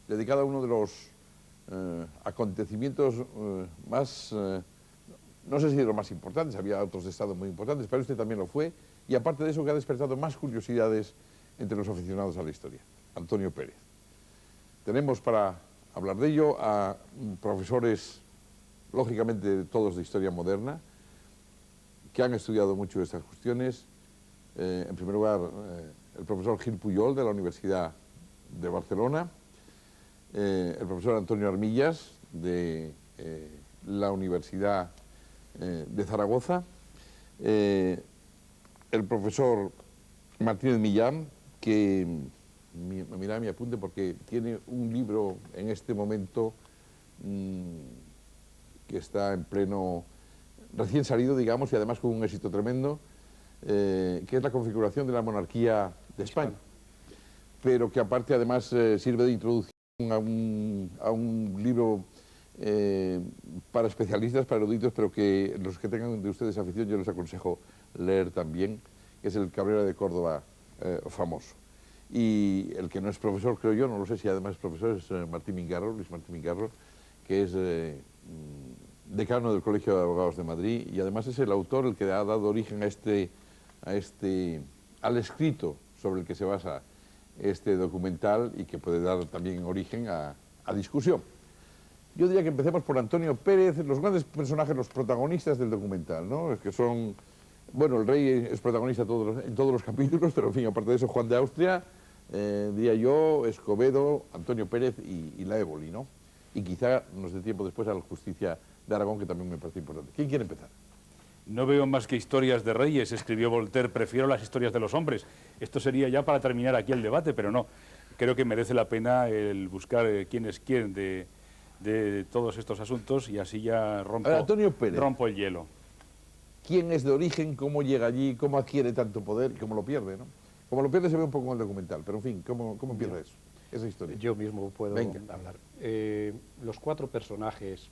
dedicada a uno de los acontecimientos más, no sé si de los más importantes, había otros de Estado muy importantes, pero este también lo fue, y aparte de eso que ha despertado más curiosidades entre los aficionados a la historia, Antonio Pérez. Tenemos para hablar de ello a profesores, lógicamente todos de historia moderna, que han estudiado mucho estas cuestiones. En primer lugar, el profesor Gil Puyol, de la Universidad de Barcelona, el profesor Antonio Armillas, de la Universidad de Zaragoza, el profesor Martínez Millán, que mirad mi apunte porque tiene un libro en este momento que está en pleno, recién salido, digamos, y además con un éxito tremendo, que es la configuración de la monarquía de España, pero que aparte además sirve de introducción a un libro para especialistas, para eruditos, pero que los que tengan de ustedes afición yo les aconsejo leer también, que es el Cabrera de Córdoba famoso. Y el que no es profesor, creo yo, no lo sé si además es profesor, es Martín Mingarro, Luis Martín Mingarro, que es decano del Colegio de Abogados de Madrid, y además es el autor el que ha dado origen al escrito sobre el que se basa este documental y que puede dar también origen a discusión. Yo diría que empecemos por Antonio Pérez, los grandes personajes, los protagonistas del documental, ¿no? Es que son, bueno, el rey es protagonista en todos los capítulos, pero en fin, aparte de eso, Juan de Austria, diría yo, Escobedo, Antonio Pérez y la Éboli, ¿no? Y quizá nos dé tiempo después a la justicia de Aragón, que también me parece importante. ¿Quién quiere empezar? No veo más que historias de reyes, escribió Voltaire, prefiero las historias de los hombres. Esto sería ya para terminar aquí el debate, pero no. Creo que merece la pena el buscar quién es quién de todos estos asuntos y así ya rompo el hielo. ¿Quién es de origen? ¿Cómo llega allí? ¿Cómo adquiere tanto poder? ¿Y cómo lo pierde? ¿No? Como lo pierde se ve un poco en el documental, pero en fin, ¿cómo empieza eso? Esa historia. Yo mismo puedo hablar. Los cuatro personajes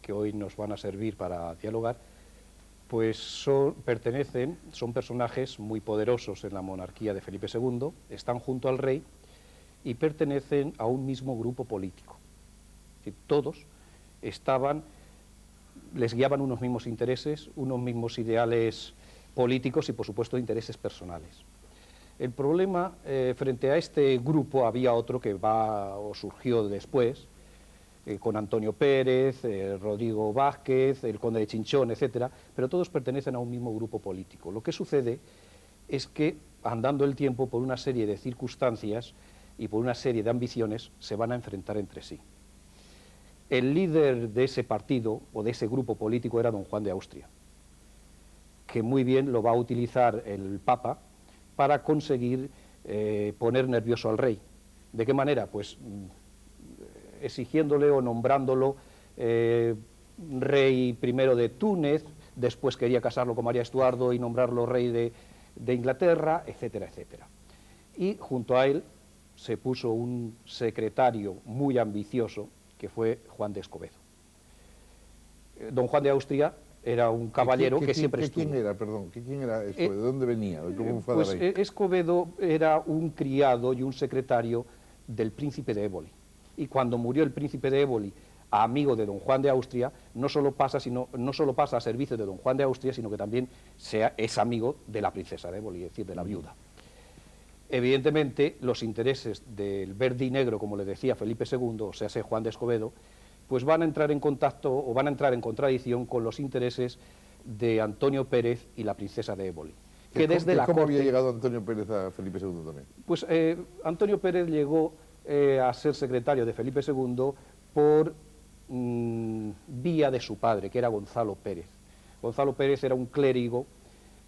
que hoy nos van a servir para dialogar, pues son personajes muy poderosos en la monarquía de Felipe II, están junto al rey y pertenecen a un mismo grupo político. Es decir, todos les guiaban unos mismos intereses, unos mismos ideales políticos y, por supuesto, intereses personales. El problema, frente a este grupo, había otro que surgió después, con Antonio Pérez, Rodrigo Vázquez, el conde de Chinchón, etcétera, pero todos pertenecen a un mismo grupo político. Lo que sucede es que, andando el tiempo, por una serie de circunstancias y por una serie de ambiciones, se van a enfrentar entre sí. El líder de ese partido, o de ese grupo político, era don Juan de Austria, que muy bien lo va a utilizar el Papa para conseguir poner nervioso al rey. ¿De qué manera? Pues exigiéndole o nombrándolo rey primero de Túnez, después quería casarlo con María Estuardo y nombrarlo rey de Inglaterra, etcétera, etcétera. Y junto a él se puso un secretario muy ambicioso, que fue Juan de Escobedo. Don Juan de Austria era un caballero que siempre estuvo... ¿Quién era, perdón? ¿Quién era Escobedo? ¿De dónde venía? ¿Cómo fue pues rey? Escobedo era un criado y un secretario del príncipe de Éboli. Y cuando murió el príncipe de Éboli, amigo de don Juan de Austria, no solo pasa a servicio de don Juan de Austria, sino que también es amigo de la princesa de Éboli, es decir, de la viuda. Evidentemente, los intereses del verde y negro, como le decía Felipe II, o sea, Juan de Escobedo, pues van a entrar en contacto o van a entrar en contradicción con los intereses de Antonio Pérez y la princesa de Éboli. ¿Cómo había llegado Antonio Pérez a Felipe II también? Pues Antonio Pérez llegó a ser secretario de Felipe II por vía de su padre, que era Gonzalo Pérez. Gonzalo Pérez era un clérigo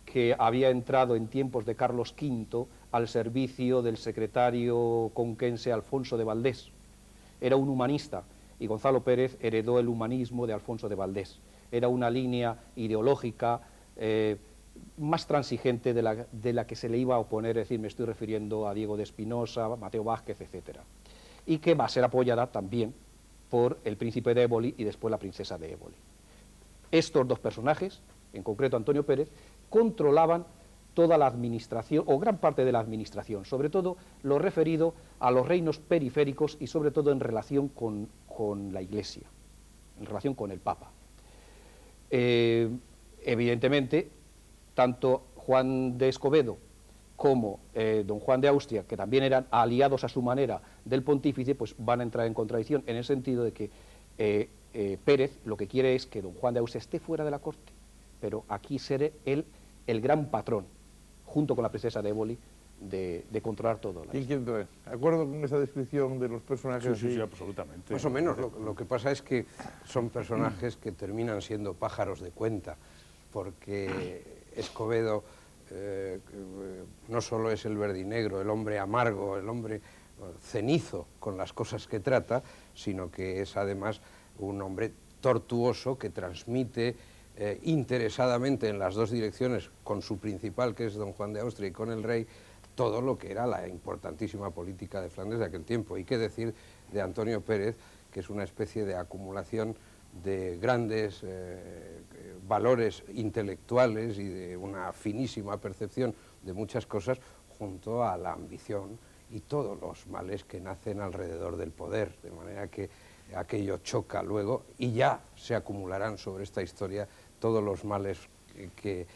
que había entrado en tiempos de Carlos V al servicio del secretario conquense Alfonso de Valdés. Era un humanista y Gonzalo Pérez heredó el humanismo de Alfonso de Valdés. Era una línea ideológica más transigente de la que se le iba a oponer, es decir, me estoy refiriendo a Diego de Espinosa, Mateo Vázquez, etc. Y que va a ser apoyada también por el príncipe de Éboli y después la princesa de Éboli. Estos dos personajes, en concreto Antonio Pérez, controlaban toda la administración, o gran parte de la administración, sobre todo lo referido a los reinos periféricos y sobre todo en relación con la Iglesia, en relación con el Papa. Evidentemente, tanto Juan de Escobedo como don Juan de Austria, que también eran aliados a su manera del pontífice, pues van a entrar en contradicción en el sentido de que Pérez lo que quiere es que don Juan de Austria esté fuera de la corte, pero aquí será él el gran patrón, junto con la princesa de Éboli, de controlar todo. ¿Quién quiere entrar? ¿De acuerdo con esa descripción de los personajes? Sí, absolutamente. Más o menos. Lo que pasa es que son personajes que terminan siendo pájaros de cuenta, porque Escobedo no solo es el verdinegro, el hombre amargo, el hombre cenizo con las cosas que trata, sino que es además un hombre tortuoso que transmite interesadamente en las dos direcciones, con su principal, que es don Juan de Austria, y con el rey, todo lo que era la importantísima política de Flandes de aquel tiempo. Y qué decir de Antonio Pérez, que es una especie de acumulación de grandes valores intelectuales y de una finísima percepción de muchas cosas, junto a la ambición y todos los males que nacen alrededor del poder, de manera que aquello choca luego y ya se acumularán sobre esta historia todos los males que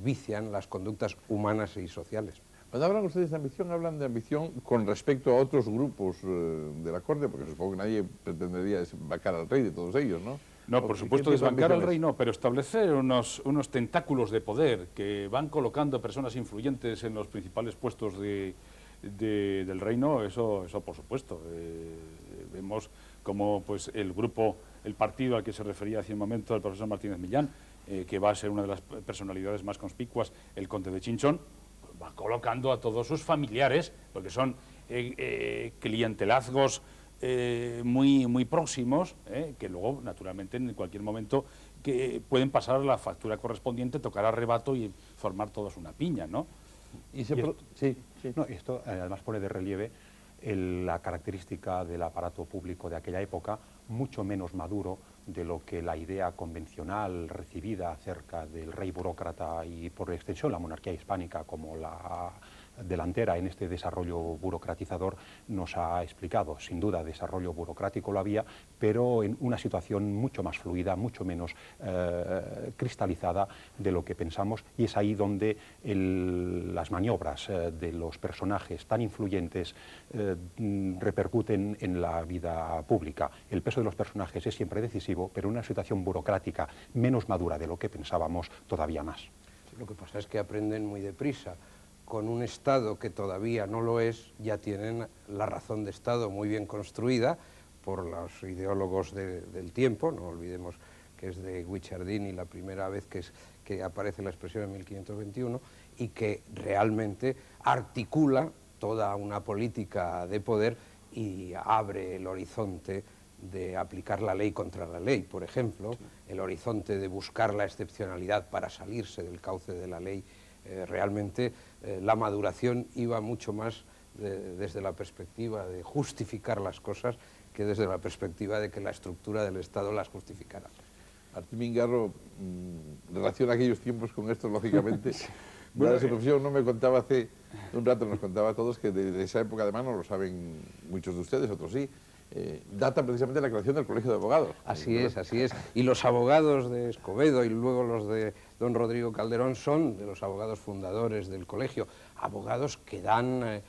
vician las conductas humanas y sociales. Cuando hablan ustedes de ambición, hablan de ambición con respecto a otros grupos de la corte, porque supongo que nadie pretendería desbancar al rey de todos ellos, ¿no? No, por supuesto, desbancar al rey no, pero establecer unos tentáculos de poder que van colocando personas influyentes en los principales puestos del reino, eso por supuesto. Vemos como pues, el partido al que se refería hace un momento el profesor Martínez Millán, que va a ser una de las personalidades más conspicuas, el conde de Chinchón, va colocando a todos sus familiares, porque son clientelazgos muy próximos, que luego, naturalmente, en cualquier momento que pueden pasar la factura correspondiente, tocar arrebato y formar todos una piña, ¿no? Esto además pone de relieve la característica del aparato público de aquella época, mucho menos maduro de lo que la idea convencional recibida acerca del rey burócrata y por extensión la monarquía hispánica como la delantera en este desarrollo burocratizador nos ha explicado. Sin duda, desarrollo burocrático lo había, pero en una situación mucho más fluida, mucho menos cristalizada de lo que pensamos, y es ahí donde las maniobras de los personajes tan influyentes repercuten en la vida pública. El peso de los personajes es siempre decisivo, pero en una situación burocrática menos madura de lo que pensábamos, todavía más. Lo que pasa es que aprenden muy deprisa. Con un Estado que todavía no lo es, ya tienen la razón de Estado muy bien construida por los ideólogos del tiempo. No olvidemos que es de Guicciardini la primera vez que aparece la expresión en 1521, y que realmente articula toda una política de poder y abre el horizonte de aplicar la ley contra la ley, por ejemplo, el horizonte de buscar la excepcionalidad para salirse del cauce de la ley. Realmente la maduración iba mucho más desde la perspectiva de justificar las cosas que desde la perspectiva de que la estructura del Estado las justificara. Martín Mingarro relaciona aquellos tiempos con esto, lógicamente. Bueno, su profesión no me contaba hace un rato, nos contaba a todos que de esa época, además no lo saben muchos de ustedes, otros sí, data precisamente la creación del Colegio de Abogados. Así es, así es. Y los abogados de Escobedo y luego los de don Rodrigo Calderón son de los abogados fundadores del colegio, abogados que dan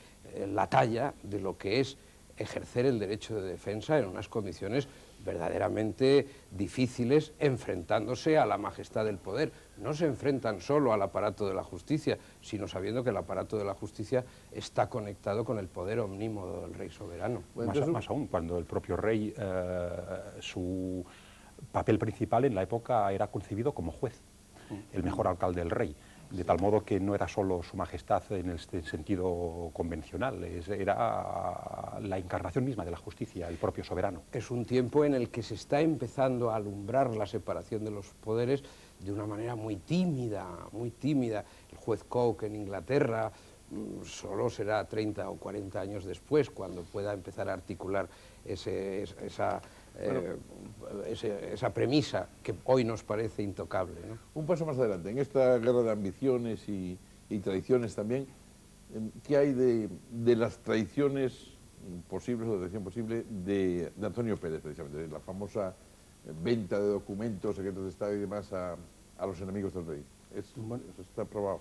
la talla de lo que es ejercer el derecho de defensa en unas condiciones verdaderamente difíciles, enfrentándose a la majestad del poder. No se enfrentan solo al aparato de la justicia, sino sabiendo que el aparato de la justicia está conectado con el poder omnímodo del rey soberano. Más aún, cuando el propio rey, su papel principal en la época era concebido como juez, el mejor alcalde del rey. De tal modo que no era solo su majestad en este sentido convencional, era la encarnación misma de la justicia, el propio soberano. Es un tiempo en el que se está empezando a alumbrar la separación de los poderes de una manera muy tímida, muy tímida. El juez Coke en Inglaterra solo será 30 o 40 años después cuando pueda empezar a articular esa premisa que hoy nos parece intocable, ¿no? Un paso más adelante, en esta guerra de ambiciones y y tradiciones también. ¿Qué hay de las tradiciones posibles o de tradición posible de Antonio Pérez, precisamente, de la famosa venta de documentos, secretos de Estado y demás a los enemigos del rey? Eso está probado.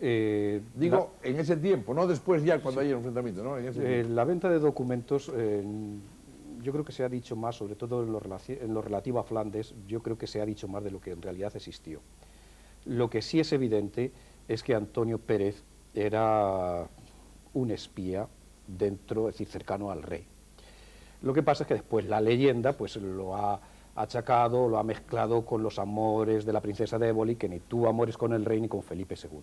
Digo, en ese tiempo, no después ya cuando haya un enfrentamiento, ¿no? En ese la venta de documentos, yo creo que se ha dicho más, sobre todo en lo relativo a Flandes, yo creo que se ha dicho más de lo que en realidad existió. Lo que sí es evidente es que Antonio Pérez era un espía dentro, es decir, cercano al rey. Lo que pasa es que después la leyenda pues lo ha achacado, lo ha mezclado con los amores de la princesa de Éboli, que ni tuvo amores con el rey ni con Felipe II.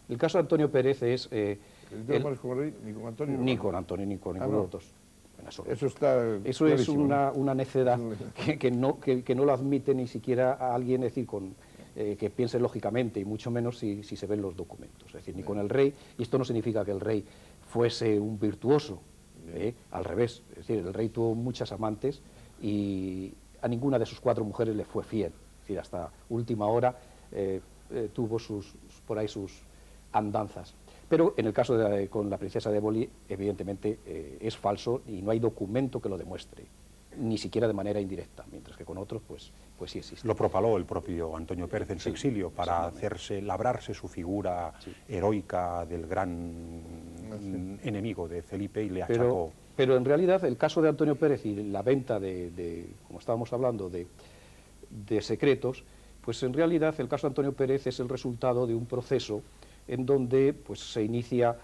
El caso de Antonio Pérez es... ¿No tuvo amores con el rey ni con Antonio? Ni con Antonio, ni con ninguno de los dos. Eso está Eso es una necedad que no lo admite ni siquiera a alguien, es decir, que piense lógicamente, y mucho menos si se ven los documentos. Es decir, ni con el rey, y esto no significa que el rey fuese un virtuoso, al revés. Es decir, el rey tuvo muchas amantes y a ninguna de sus 4 mujeres le fue fiel. Es decir, hasta última hora tuvo por ahí sus andanzas. Pero en el caso con la princesa de Éboli, evidentemente es falso y no hay documento que lo demuestre, ni siquiera de manera indirecta, mientras que con otros pues sí existe. Lo propaló el propio Antonio Pérez en su exilio para labrarse su figura heroica del gran enemigo de Felipe y le achacó. Pero en realidad el caso de Antonio Pérez y la venta como estábamos hablando, de secretos, pues en realidad el caso de Antonio Pérez es el resultado de un proceso en donde pues, se inicia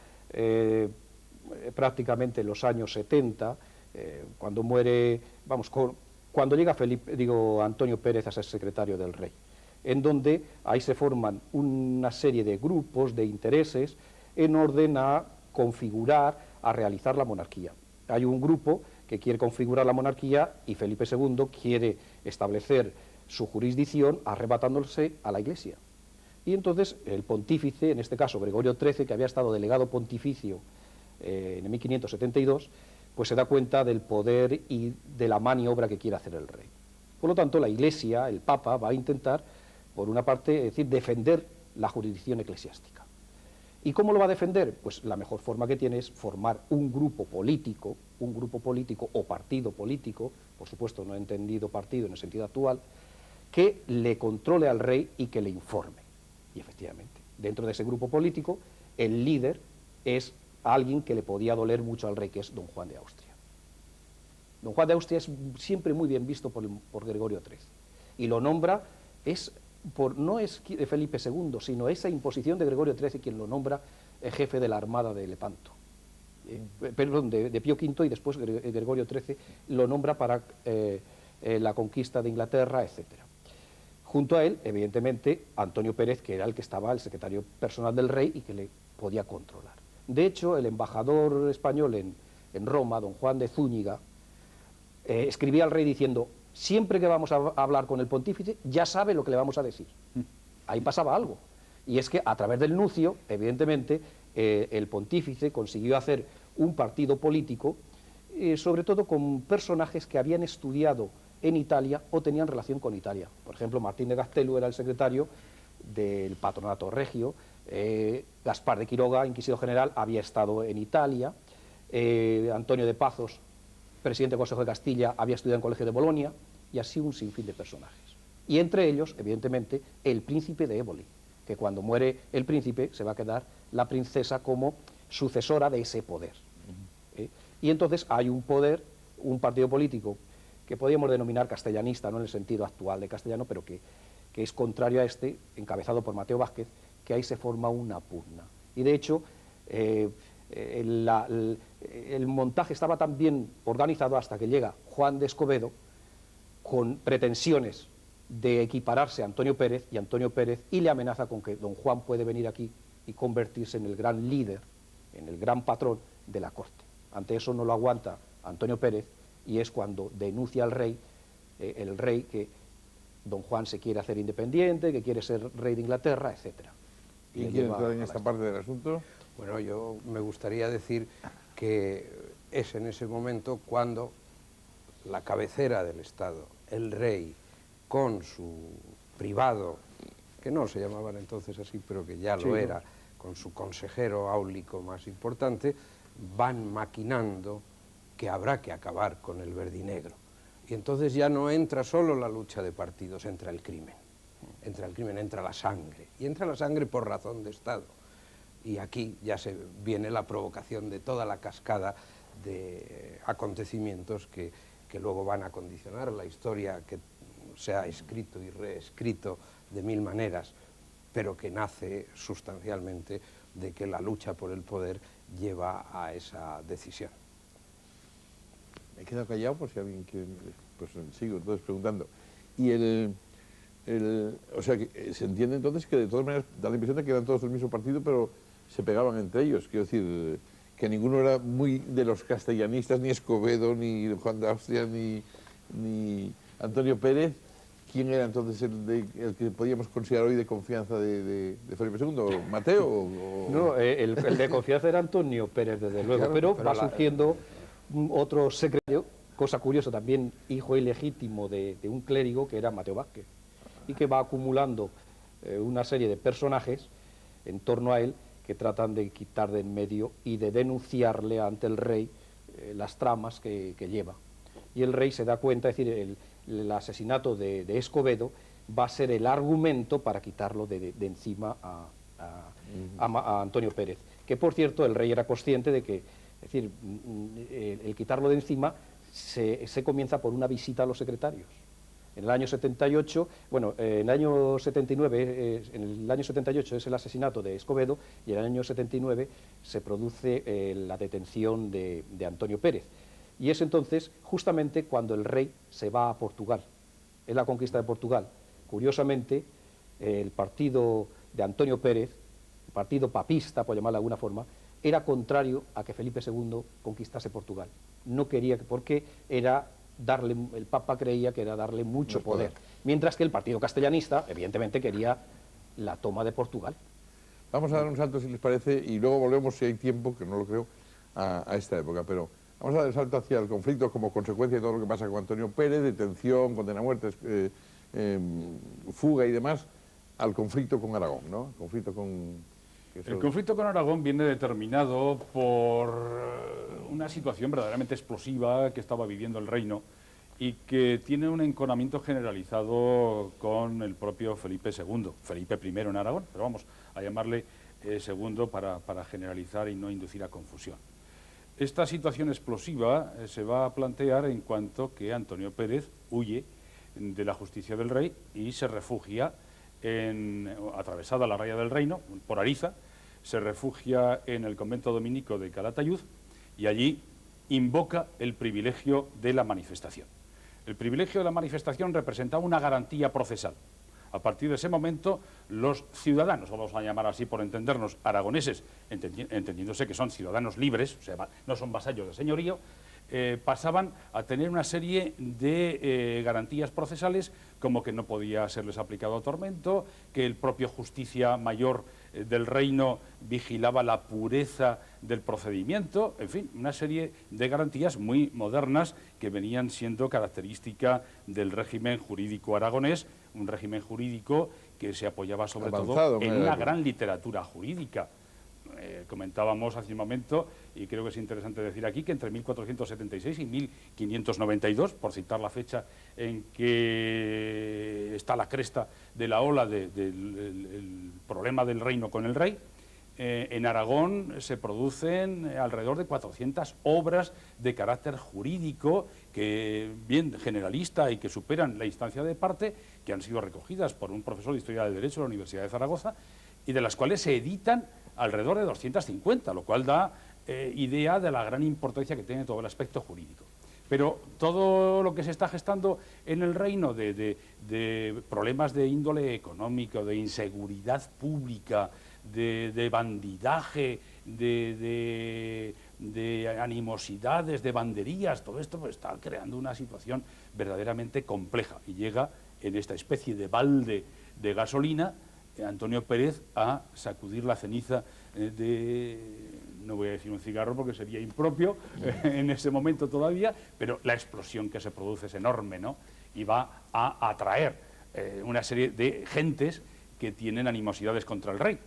prácticamente en los años 70, cuando muere, cuando llega Antonio Pérez a ser secretario del rey, en donde ahí se forman una serie de grupos de intereses en orden a configurar, a realizar la monarquía. Hay un grupo que quiere configurar la monarquía y Felipe II quiere establecer su jurisdicción arrebatándose a la Iglesia. Y entonces el pontífice, en este caso Gregorio XIII, que había estado delegado pontificio en 1572, pues se da cuenta del poder y de la maniobra que quiere hacer el rey. Por lo tanto, la Iglesia, el Papa, va a intentar, por una parte, es decir, defender la jurisdicción eclesiástica. ¿Y cómo lo va a defender? Pues la mejor forma que tiene es formar un grupo político o partido político, por supuesto no he entendido partido en el sentido actual, que le controle al rey y que le informe. Y efectivamente, dentro de ese grupo político, el líder es alguien que le podía doler mucho al rey, que es don Juan de Austria. Don Juan de Austria es siempre muy bien visto por Gregorio XIII. Y lo nombra, no es de Felipe II, sino esa imposición de Gregorio XIII quien lo nombra jefe de la Armada de Lepanto. Perdón, de Pío V, y después Gregorio XIII lo nombra para la conquista de Inglaterra, etcétera. Junto a él, evidentemente, Antonio Pérez, que era el secretario personal del rey y que le podía controlar. De hecho, el embajador español en Roma, don Juan de Zúñiga, escribía al rey diciendo: siempre que vamos a hablar con el pontífice, ya sabe lo que le vamos a decir. Ahí pasaba algo. Y es que a través del nuncio, evidentemente, el pontífice consiguió hacer un partido político, sobre todo con personajes que habían estudiado en Italia o tenían relación con Italia. Por ejemplo, Martín de Gastelu era el secretario del Patronato Regio, Gaspar de Quiroga, inquisidor general, había estado en Italia, Antonio de Pazos, presidente del Consejo de Castilla, había estudiado en el Colegio de Bolonia, y así un sinfín de personajes. Y entre ellos, evidentemente, el príncipe de Éboli, que cuando muere el príncipe se va a quedar la princesa como sucesora de ese poder. Y entonces hay un poder, un partido político que podríamos denominar castellanista, no en el sentido actual de castellano, pero que es contrario a este, encabezado por Mateo Vázquez, que ahí se forma una pugna. Y de hecho, el montaje estaba tan bien organizado hasta que llega Juan de Escobedo con pretensiones de equipararse a Antonio Pérez, y le amenaza con que don Juan puede venir aquí y convertirse en el gran líder, en el gran patrón de la corte. Ante eso no lo aguanta Antonio Pérez, y es cuando denuncia al rey, el rey, que don Juan se quiere hacer independiente, que quiere ser rey de Inglaterra, etc. ¿Y quiere entrar en esta parte del asunto? Bueno, yo me gustaría decir que es en ese momento cuando la cabecera del Estado, el rey, con su privado, que no se llamaban entonces así, pero que ya lo era, con su consejero áulico más importante, van maquinando que habrá que acabar con el verdinegro. Y entonces ya no entra solo la lucha de partidos, entra el crimen. Entra el crimen, entra la sangre. Y entra la sangre por razón de Estado. Y aquí ya se viene la provocación de toda la cascada de acontecimientos que luego van a condicionar la historia, que se ha escrito y reescrito de mil maneras, pero que nace sustancialmente de que la lucha por el poder lleva a esa decisión. Me he quedado callado por si alguien quiere... Pues sigo entonces preguntando. Y o sea, que se entiende entonces que de todas maneras da la impresión de que eran todos del mismo partido, pero se pegaban entre ellos. Quiero decir, que ninguno era muy de los castellanistas, ni Escobedo, ni Juan de Austria, ni Antonio Pérez. ¿Quién era entonces el que podíamos considerar hoy de confianza de Felipe II? ¿Mateo? No, el de confianza era Antonio Pérez, desde luego, Claro, pero va surgiendo otro secretario, cosa curiosa también, hijo ilegítimo de un clérigo, que era Mateo Vázquez, y que va acumulando una serie de personajes en torno a él que tratan de quitar de en medio y de denunciarle ante el rey las tramas que lleva. Y el rey se da cuenta, es decir, el asesinato de Escobedo va a ser el argumento para quitarlo de encima a Antonio Pérez, que por cierto el rey era consciente de que, es decir, el quitarlo de encima se comienza por una visita a los secretarios. En el año 78, bueno, en el año 79, en el año 78 es el asesinato de Escobedo y en el año 79 se produce la detención de Antonio Pérez. Y es entonces justamente cuando el rey se va a Portugal, en la conquista de Portugal. Curiosamente, el partido de Antonio Pérez, el partido papista, por llamarlo de alguna forma, era contrario a que Felipe II conquistase Portugal. No quería, porque era darle, el Papa creía que era darle mucho poder, mientras que el partido castellanista, evidentemente, quería la toma de Portugal. Vamos a dar un salto, si les parece, y luego volvemos, si hay tiempo, que no lo creo, a esta época, pero vamos a dar el salto hacia el conflicto como consecuencia de todo lo que pasa con Antonio Pérez, detención, condena a muerte, fuga y demás, al conflicto con Aragón, ¿no? El conflicto con Aragón viene determinado por una situación verdaderamente explosiva que estaba viviendo el reino y que tiene un enconamiento generalizado con el propio Felipe II, Felipe I en Aragón, pero vamos a llamarle segundo para generalizar y no inducir a confusión. Esta situación explosiva se va a plantear en cuanto que Antonio Pérez huye de la justicia del rey y se refugia atravesada la raya del reino, por Ariza, se refugia en el convento dominico de Calatayud y allí invoca el privilegio de la manifestación. El privilegio de la manifestación representaba una garantía procesal. A partir de ese momento, los ciudadanos, vamos a llamar así por entendernos, aragoneses, entendiéndose que son ciudadanos libres, o sea, no son vasallos de señorío, pasaban a tener una serie de garantías procesales, como que no podía serles aplicado tormento, que el propio justicia mayor del reino vigilaba la pureza del procedimiento, en fin, una serie de garantías muy modernas que venían siendo característica del régimen jurídico aragonés, un régimen jurídico que se apoyaba sobre todo en una gran literatura jurídica. Comentábamos hace un momento, y creo que es interesante decir aquí, que entre 1476 y 1592, por citar la fecha en que está la cresta de la ola del problema del reino con el rey, en Aragón se producen alrededor de 400 obras de carácter jurídico, bien generalista y que superan la instancia de parte, que han sido recogidas por un profesor de Historia del Derecho de la Universidad de Zaragoza, y de las cuales se editan alrededor de 250, lo cual da idea de la gran importancia que tiene todo el aspecto jurídico. Pero todo lo que se está gestando en el reino de problemas de índole económico, de inseguridad pública, de bandidaje, de animosidades, de banderías, todo esto pues, está creando una situación verdaderamente compleja y llega en esta especie de balde de gasolina Antonio Pérez a sacudir la ceniza no voy a decir un cigarro porque sería impropio en ese momento todavía, pero la explosión que se produce es enorme, ¿no? Y va a atraer una serie de gentes que tienen animosidades contra el rey.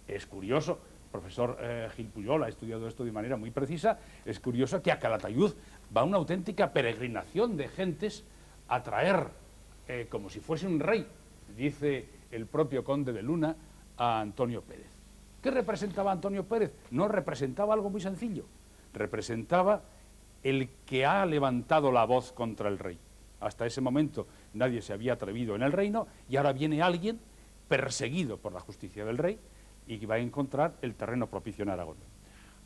Es curioso profesor Gil Puyol ha estudiado esto de manera muy precisa, es curioso que a Calatayud va una auténtica peregrinación de gentes a traer, como si fuese un rey, dice el propio conde de Luna, a Antonio Pérez. ¿Qué representaba Antonio Pérez? No representaba algo muy sencillo, representaba el que ha levantado la voz contra el rey. Hasta ese momento nadie se había atrevido en el reino y ahora viene alguien perseguido por la justicia del rey y que va a encontrar el terreno propicio en Aragón.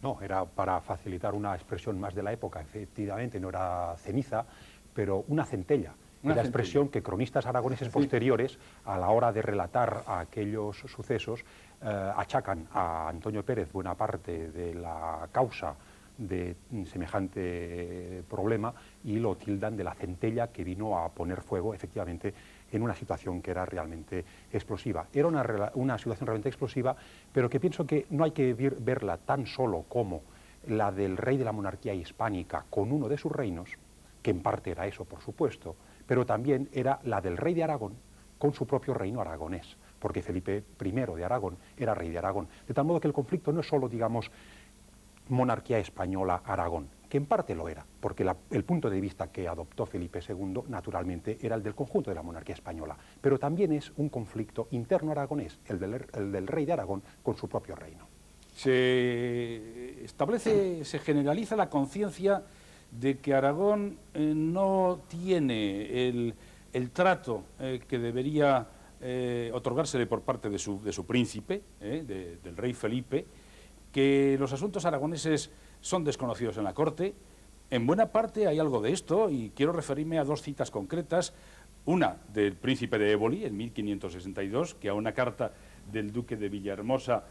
No, era para facilitar una expresión más de la época, efectivamente, no era ceniza, pero una centella. La expresión que cronistas aragoneses posteriores, a la hora de relatar aquellos sucesos, achacan a Antonio Pérez buena parte de la causa de semejante problema y lo tildan de la centella que vino a poner fuego, efectivamente, en una situación que era realmente explosiva. Era una situación realmente explosiva, pero que pienso que no hay que verla tan solo como la del rey de la monarquía hispánica con uno de sus reinos, que en parte era eso, por supuesto, pero también era la del rey de Aragón con su propio reino aragonés, porque Felipe I de Aragón era rey de Aragón. De tal modo que el conflicto no es solo, digamos, monarquía española-Aragón, que en parte lo era, porque el punto de vista que adoptó Felipe II, naturalmente, era el del conjunto de la monarquía española, pero también es un conflicto interno aragonés, el del rey de Aragón con su propio reino. Se establece, se generaliza la conciencia de que Aragón no tiene el trato que debería otorgársele por parte de su príncipe, del rey Felipe, que los asuntos aragoneses son desconocidos en la corte. En buena parte hay algo de esto y quiero referirme a dos citas concretas. Una del príncipe de Éboli en 1562, que a una carta del duque de Villahermosa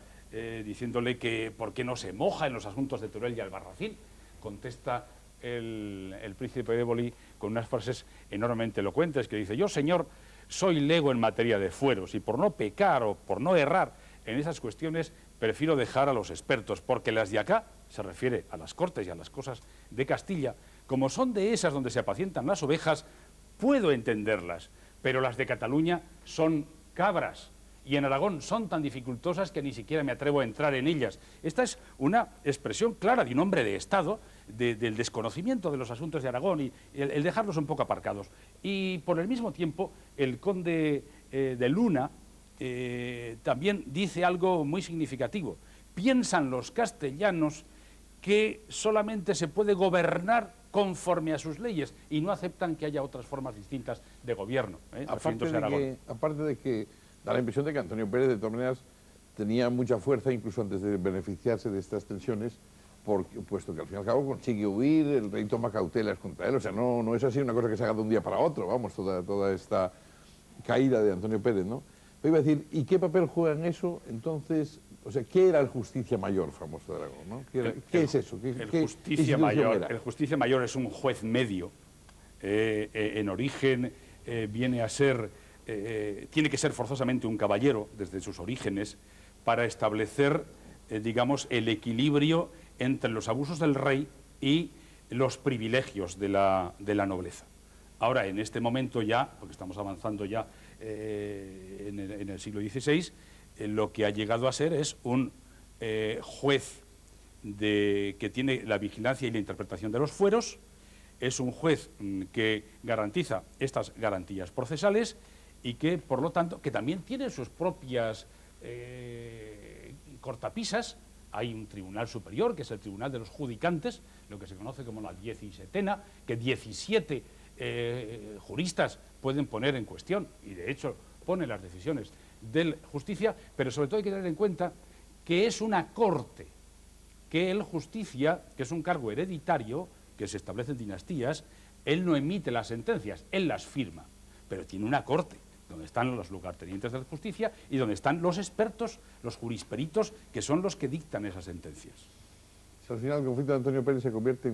diciéndole que por qué no se moja en los asuntos de Teruel y Albarracín, contesta el príncipe de Éboli con unas frases enormemente elocuentes que dice: yo, señor, soy lego en materia de fueros y por no pecar o por no errar en esas cuestiones prefiero dejar a los expertos, porque las de acá, se refiere a las cortes y a las cosas de Castilla, como son de esas donde se apacientan las ovejas, puedo entenderlas, pero las de Cataluña son cabras y en Aragón son tan dificultosas que ni siquiera me atrevo a entrar en ellas. Esta es una expresión clara de un hombre de Estado, del desconocimiento de los asuntos de Aragón y el dejarlos un poco aparcados. Y por el mismo tiempo, el conde de Luna también dice algo muy significativo. Piensan los castellanos que solamente se puede gobernar conforme a sus leyes y no aceptan que haya otras formas distintas de gobierno. Aparte de que da la impresión de que Antonio Pérez, de todas maneras, tenía mucha fuerza incluso antes de beneficiarse de estas tensiones, puesto que al fin y al cabo consigue huir, el rey toma cautelas contra él, o sea, no es así una cosa que se haga de un día para otro, vamos, toda esta caída de Antonio Pérez, ¿no? Pero iba a decir, ¿y qué papel juega en eso, entonces, o sea, qué era el Justicia Mayor famoso de Aragón, ¿no? ¿Qué es eso? El Justicia Mayor es un juez medio, en origen viene a ser, tiene que ser forzosamente un caballero desde sus orígenes para establecer, digamos, el equilibrio entre los abusos del rey y los privilegios de la nobleza. Ahora, en este momento ya, porque estamos avanzando ya en el siglo XVI, lo que ha llegado a ser es un juez que tiene la vigilancia y la interpretación de los fueros, es un juez que garantiza estas garantías procesales y que, por lo tanto, que también tiene sus propias cortapisas. Hay un tribunal superior, que es el Tribunal de los Judicantes, lo que se conoce como la 17ª, que 17 juristas pueden poner en cuestión, y de hecho pone las decisiones de justicia, pero sobre todo hay que tener en cuenta que es una corte, que el justicia, que es un cargo hereditario, que se establece en dinastías, él no emite las sentencias, él las firma, pero tiene una corte, donde están los lugartenientes de la justicia y donde están los expertos, los jurisperitos, que son los que dictan esas sentencias. Al final el conflicto de Antonio Pérez se convierte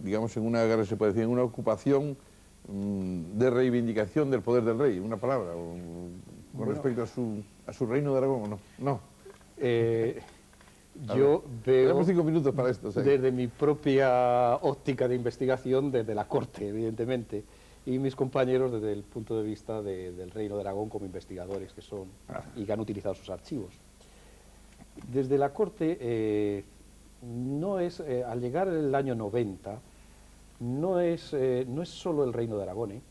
digamos, en una guerra, se puede decir, en una ocupación de reivindicación del poder del rey, una palabra, con respecto a su reino de Aragón, ¿o no? No. Yo veo, tenemos 5 minutos para esto, ¿sí? Desde mi propia óptica de investigación, desde la corte, evidentemente, y mis compañeros desde el punto de vista del reino de Aragón como investigadores que son y que han utilizado sus archivos. Desde la corte, al llegar el año 90, no es solo el reino de Aragón,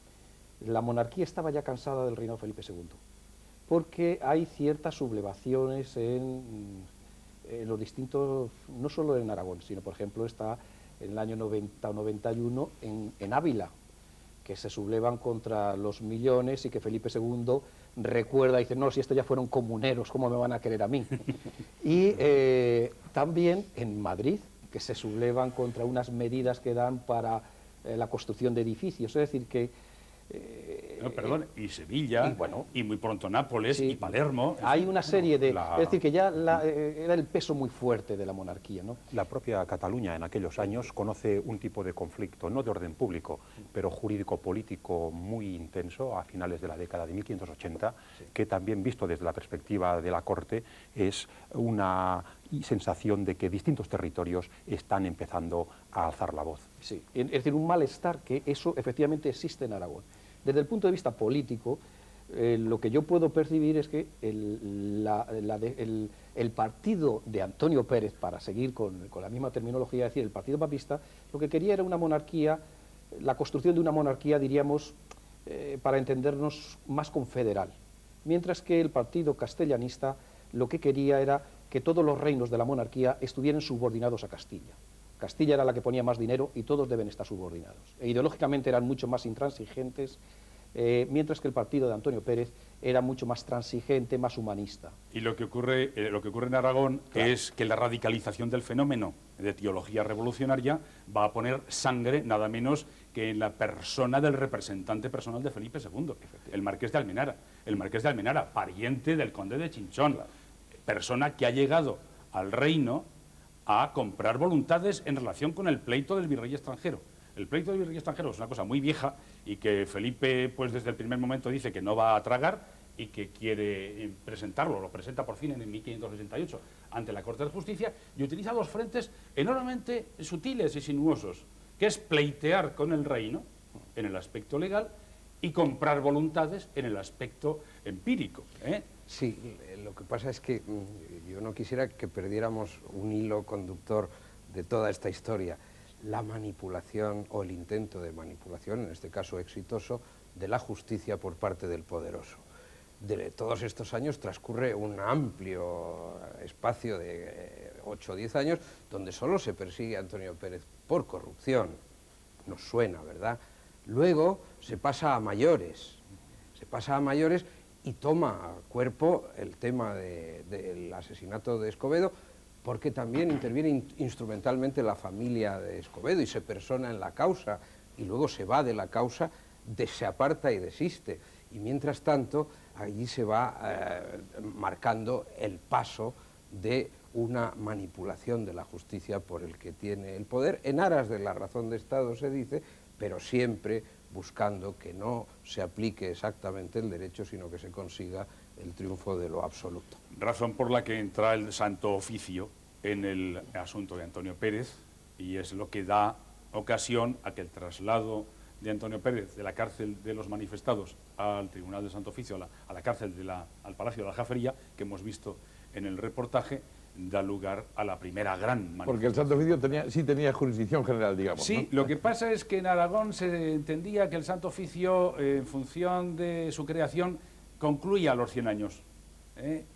la monarquía estaba ya cansada del reinado de Felipe II, porque hay ciertas sublevaciones en los distintos, no solo en Aragón, sino por ejemplo está en el año 90 o 91 en Ávila, que se sublevan contra los millones y que Felipe II recuerda y dice, no, si estos ya fueron comuneros, ¿cómo me van a querer a mí? Y también en Madrid, que se sublevan contra unas medidas que dan para la construcción de edificios, es decir, que... y Sevilla, y muy pronto Nápoles, sí, y Palermo. Hay una serie de... Es decir, que ya era el peso muy fuerte de la monarquía, ¿no? La propia Cataluña en aquellos años conoce un tipo de conflicto, no de orden público, pero jurídico-político muy intenso a finales de la década de 1580, que también visto desde la perspectiva de la corte es una sensación de que distintos territorios están empezando a alzar la voz. Sí, es decir, un malestar que eso efectivamente existe en Aragón. Desde el punto de vista político, lo que yo puedo percibir es que el partido de Antonio Pérez, para seguir con la misma terminología, es decir, el partido papista, lo que quería era una monarquía, la construcción de una monarquía, diríamos, para entendernos, más confederal. Mientras que el partido castellanista lo que quería era que todos los reinos de la monarquía estuvieran subordinados a Castilla. Castilla era la que ponía más dinero y todos deben estar subordinados. E ideológicamente eran mucho más intransigentes, mientras que el partido de Antonio Pérez era mucho más transigente, más humanista. Y lo que ocurre en Aragón es que la radicalización del fenómeno de teología revolucionaria va a poner sangre nada menos que en la persona del representante personal de Felipe II, el Marqués de Almenara. El Marqués de Almenara, pariente del conde de Chinchón, persona que ha llegado al reino a comprar voluntades en relación con el pleito del virrey extranjero. El pleito del virrey extranjero es una cosa muy vieja y que Felipe, pues desde el primer momento dice que no va a tragar y que quiere presentarlo, lo presenta por fin en 1568 ante la Corte de Justicia y utiliza dos frentes enormemente sutiles y sinuosos, que es pleitear con el reino en el aspecto legal y comprar voluntades en el aspecto empírico, ¿eh? Sí, lo que pasa es que yo no quisiera que perdiéramos un hilo conductor de toda esta historia, la manipulación o el intento de manipulación, en este caso exitoso, de la justicia por parte del poderoso. De todos estos años transcurre un amplio espacio de 8 o 10 años donde solo se persigue a Antonio Pérez por corrupción. Nos suena, ¿verdad? Luego se pasa a mayores, y toma cuerpo el tema del asesinato de Escobedo, porque también interviene instrumentalmente la familia de Escobedo y se persona en la causa, y luego se va de la causa, se aparta y desiste. Y mientras tanto, allí se va marcando el paso de una manipulación de la justicia por el que tiene el poder, en aras de la razón de Estado, se dice, pero siempre buscando que no se aplique exactamente el derecho, sino que se consiga el triunfo de lo absoluto. Razón por la que entra el Santo Oficio en el asunto de Antonio Pérez, y es lo que da ocasión a que el traslado de Antonio Pérez de la cárcel de los manifestados al Tribunal del Santo Oficio, a la cárcel al Palacio de la Aljafería, que hemos visto en el reportaje, da lugar a la primera gran manifestación. Porque el Santo Oficio sí tenía jurisdicción general, digamos. Sí, ¿no? Lo que pasa es que en Aragón se entendía que el Santo Oficio, en función de su creación, concluía a los 100 años.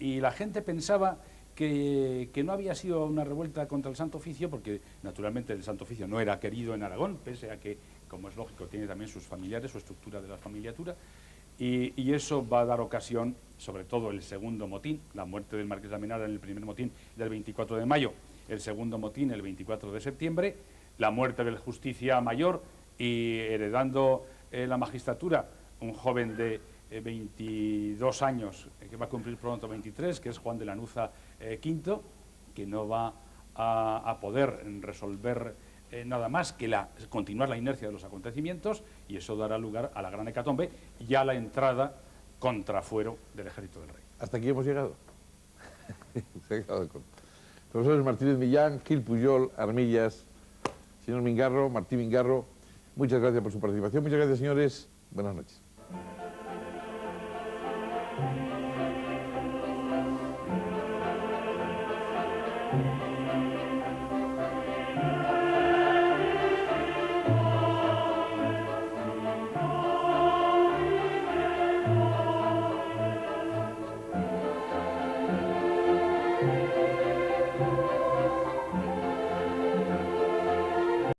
Y la gente pensaba que no había sido una revuelta contra el Santo Oficio, porque naturalmente el Santo Oficio no era querido en Aragón, pese a que, como es lógico, tiene también sus familiares, su estructura de la familiatura, y eso va a dar ocasión, sobre todo el segundo motín, la muerte del Marqués de Almenara en el primer motín del 24 de mayo, el segundo motín el 24 de septiembre, la muerte del Justicia Mayor y heredando la magistratura un joven de 22 años, que va a cumplir pronto 23, que es Juan de Lanuza V, que no va a poder resolver nada más que continuar la inercia de los acontecimientos, y eso dará lugar a la gran hecatombe y a la entrada contrafuero del ejército del rey. Hasta aquí hemos llegado. Se ha quedado con... Profesores Martínez Millán, Gil Pujol, Armillas, señor Mingarro, Martín Mingarro, muchas gracias por su participación. Muchas gracias, señores. Buenas noches.